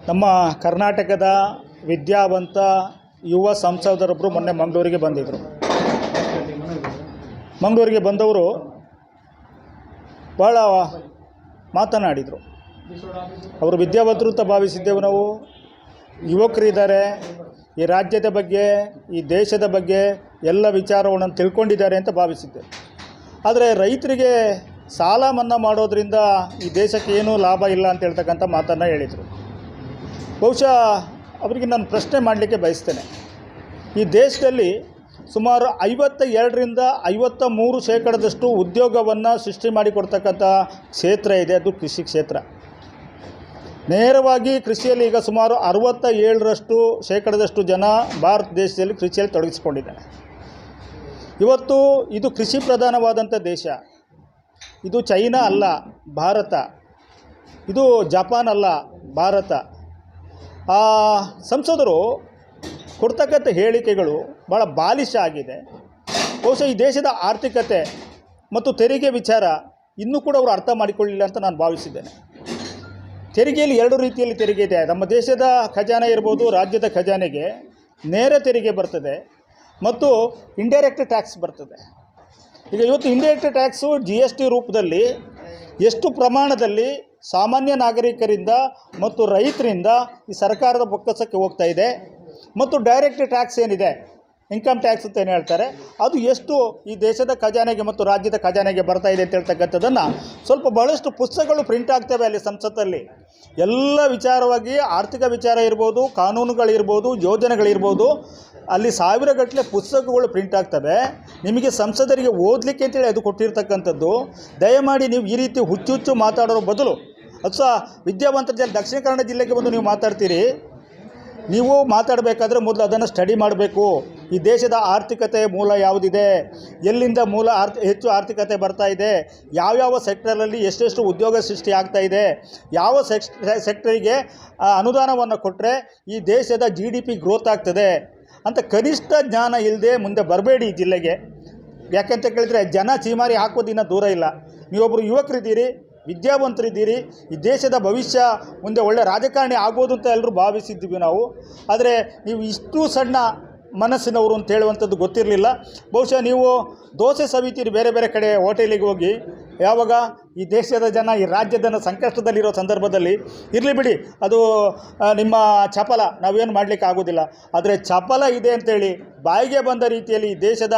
ನಮ್ಮ ಕರ್ನಾಟಕದ ವಿದ್ಯಾವಂತ ಯುವ ಸಂಸದರೊಬ್ಬರು ಮೊನ್ನೆ ಮಂಗಳೂರಿಗೆ ಬಂದಿದ್ದರು. ಮಂಗಳೂರಿಗೆ ಬಂದವರು ಭಾಳ ಮಾತನಾಡಿದರು. ಅವರು ವಿದ್ಯಾವಂತರು ಅಂತ ಭಾವಿಸಿದ್ದೆವು ನಾವು. ಯುವಕರಿದ್ದಾರೆ, ಈ ರಾಜ್ಯದ ಬಗ್ಗೆ, ಈ ದೇಶದ ಬಗ್ಗೆ ಎಲ್ಲ ವಿಚಾರವನ್ನು ತಿಳ್ಕೊಂಡಿದ್ದಾರೆ ಅಂತ ಭಾವಿಸಿದ್ದೆ. ಆದರೆ ರೈತರಿಗೆ ಸಾಲ ಮನ್ನಾ ಮಾಡೋದ್ರಿಂದ ಈ ದೇಶಕ್ಕೆ ಏನೂ ಲಾಭ ಇಲ್ಲ ಅಂತ ಹೇಳ್ತಕ್ಕಂಥ ಮಾತನ್ನು ಹೇಳಿದರು. ಬಹುಶಃ ಅವರಿಗೆ ನಾನು ಪ್ರಶ್ನೆ ಮಾಡಲಿಕ್ಕೆ ಬಯಸ್ತೇನೆ. ಈ ದೇಶದಲ್ಲಿ ಸುಮಾರು 52ರಿಂದ 53% ಉದ್ಯೋಗವನ್ನು ಸೃಷ್ಟಿ ಮಾಡಿಕೊಡ್ತಕ್ಕಂಥ ಕ್ಷೇತ್ರ ಇದೆ, ಅದು ಕೃಷಿ ಕ್ಷೇತ್ರ. ನೇರವಾಗಿ ಕೃಷಿಯಲ್ಲಿ ಈಗ ಸುಮಾರು 67% ಜನ ಭಾರತ ದೇಶದಲ್ಲಿ ಕೃಷಿಯಲ್ಲಿ ತೊಡಗಿಸಿಕೊಂಡಿದ್ದಾರೆ. ಇವತ್ತು ಇದು ಕೃಷಿ ಪ್ರಧಾನವಾದಂಥ ದೇಶ. ಇದು ಚೈನಾ ಅಲ್ಲ, ಭಾರತ. ಇದು ಜಪಾನ್ ಅಲ್ಲ, ಭಾರತ. ಸಂಸದರು ಕೊಡ್ತಕ್ಕಂಥ ಹೇಳಿಕೆಗಳು ಭಾಳ ಬಾಲಿಶ ಆಗಿದೆ. ಬಹುಶಃ ಈ ದೇಶದ ಆರ್ಥಿಕತೆ ಮತ್ತು ತೆರಿಗೆ ವಿಚಾರ ಇನ್ನೂ ಕೂಡ ಅವರು ಅರ್ಥ ಮಾಡಿಕೊಳ್ಳಿಲ್ಲ ಅಂತ ನಾನು ಭಾವಿಸಿದ್ದೇನೆ. ತೆರಿಗೆಯಲ್ಲಿ 2 ರೀತಿಯಲ್ಲಿ ತೆರಿಗೆ ಇದೆ. ನಮ್ಮ ದೇಶದ ಖಜಾನೆ ಇರ್ಬೋದು, ರಾಜ್ಯದ ಖಜಾನೆಗೆ ನೇರ ತೆರಿಗೆ ಬರ್ತದೆ ಮತ್ತು ಇಂಡೈರೆಕ್ಟ್ ಟ್ಯಾಕ್ಸ್ ಬರ್ತದೆ. ಈಗ ಇವತ್ತು ಇಂಡೈರೆಕ್ಟ್ ಟ್ಯಾಕ್ಸು GST ರೂಪದಲ್ಲಿ ಎಷ್ಟು ಪ್ರಮಾಣದಲ್ಲಿ ಸಾಮಾನ್ಯ ನಾಗರಿಕರಿಂದ ಮತ್ತು ರೈತರಿಂದ ಈ ಸರ್ಕಾರದ ಬೊಕ್ಕಸಕ್ಕೆ ಹೋಗ್ತಾ ಇದೆ, ಮತ್ತು ಡೈರೆಕ್ಟ್ ಟ್ಯಾಕ್ಸ್ ಏನಿದೆ, ಇನ್ಕಮ್ ಟ್ಯಾಕ್ಸ್ ಅಂತ ಏನು ಹೇಳ್ತಾರೆ, ಅದು ಎಷ್ಟು ಈ ದೇಶದ ಖಜಾನೆಗೆ ಮತ್ತು ರಾಜ್ಯದ ಖಜಾನೆಗೆ ಬರ್ತಾ ಇದೆ ಅಂತ ಹೇಳ್ತಕ್ಕಂಥದ್ದನ್ನು ಬಹಳಷ್ಟು ಪುಸ್ತಕಗಳು ಪ್ರಿಂಟ್ ಆಗ್ತವೆ ಅಲ್ಲಿ ಸಂಸತ್ತಲ್ಲಿ. ಎಲ್ಲ ವಿಚಾರವಾಗಿ ಆರ್ಥಿಕ ವಿಚಾರ ಇರ್ಬೋದು, ಕಾನೂನುಗಳಿರ್ಬೋದು, ಯೋಜನೆಗಳಿರ್ಬೋದು, ಅಲ್ಲಿ ಸಾವಿರಗಟ್ಟಲೆ ಪುಸ್ತಕಗಳು ಪ್ರಿಂಟ್ ಆಗ್ತವೆ. ನಿಮಗೆ ಸಂಸದರಿಗೆ ಓದಲಿಕ್ಕೆ ಅಂತೇಳಿ ಅದು ಕೊಟ್ಟಿರ್ತಕ್ಕಂಥದ್ದು. ದಯಮಾಡಿ ನೀವು ಈ ರೀತಿ ಹುಚ್ಚು ಮಾತಾಡೋ ಬದಲು, ಅದು ಸಹ ವಿದ್ಯಾವಂತರ ಜಿಲ್ಲೆ, ದಕ್ಷಿಣ ಕನ್ನಡ ಜಿಲ್ಲೆಗೆ ಬಂದು ನೀವು ಮಾತಾಡ್ತೀರಿ. ನೀವು ಮಾತಾಡಬೇಕಾದ್ರೆ ಮೊದಲು ಅದನ್ನು ಸ್ಟಡಿ ಮಾಡಬೇಕು. ಈ ದೇಶದ ಆರ್ಥಿಕತೆಯ ಮೂಲ ಯಾವುದಿದೆ, ಎಲ್ಲಿಂದ ಹೆಚ್ಚು ಆರ್ಥಿಕತೆ ಬರ್ತಾ ಇದೆ, ಯಾವ್ಯಾವ ಸೆಕ್ಟರಲ್ಲಿ ಎಷ್ಟೆಷ್ಟು ಉದ್ಯೋಗ ಸೃಷ್ಟಿ ಆಗ್ತಾ ಇದೆ, ಯಾವ ಸೆಕ್ಟರಿಗೆ ಅನುದಾನವನ್ನು ಕೊಟ್ಟರೆ ಈ ದೇಶದ GDP ಗ್ರೋತ್ ಆಗ್ತದೆ ಅಂತ ಕನಿಷ್ಠ ಜ್ಞಾನ ಇಲ್ಲದೆ ಮುಂದೆ ಬರಬೇಡಿ ಈ ಜಿಲ್ಲೆಗೆ. ಯಾಕೆಂತ ಕೇಳಿದರೆ ಜನ ಚೀಮಾರಿ ಹಾಕೋದಿನ್ನ ದೂರ ಇಲ್ಲ. ನೀವೊಬ್ಬರು ಯುವಕರಿದ್ದೀರಿ, ವಿದ್ಯಾವಂತರಿದ್ದೀರಿ, ಈ ದೇಶದ ಭವಿಷ್ಯ ಮುಂದೆ ಒಳ್ಳೆ ರಾಜಕಾರಣಿ ಆಗ್ಬೋದು ಅಂತ ಎಲ್ಲರೂ ಭಾವಿಸಿದ್ದೀವಿ ನಾವು. ಆದರೆ ನೀವು ಇಷ್ಟು ಸಣ್ಣ ಮನಸ್ಸಿನವರು ಅಂತ ಹೇಳುವಂಥದ್ದು ಗೊತ್ತಿರಲಿಲ್ಲ. ಬಹುಶಃ ನೀವು ದೋಸೆ ಸವಿತೀರಿ ಬೇರೆ ಬೇರೆ ಕಡೆ ಹೋಟೆಲಿಗೆ ಹೋಗಿ. ಯಾವಾಗ ಈ ದೇಶದ ಜನ, ಈ ರಾಜ್ಯದ ಸಂಕಷ್ಟದಲ್ಲಿರೋ ಸಂದರ್ಭದಲ್ಲಿ ಇರಲಿ ಬಿಡಿ, ಅದು ನಿಮ್ಮ ಚಪಲ, ನಾವೇನು ಮಾಡಲಿಕ್ಕೆ ಆಗೋದಿಲ್ಲ. ಆದರೆ ಚಪಲ ಇದೆ ಅಂತೇಳಿ ಬಾಯಿಗೆ ಬಂದ ರೀತಿಯಲ್ಲಿ ಈ ದೇಶದ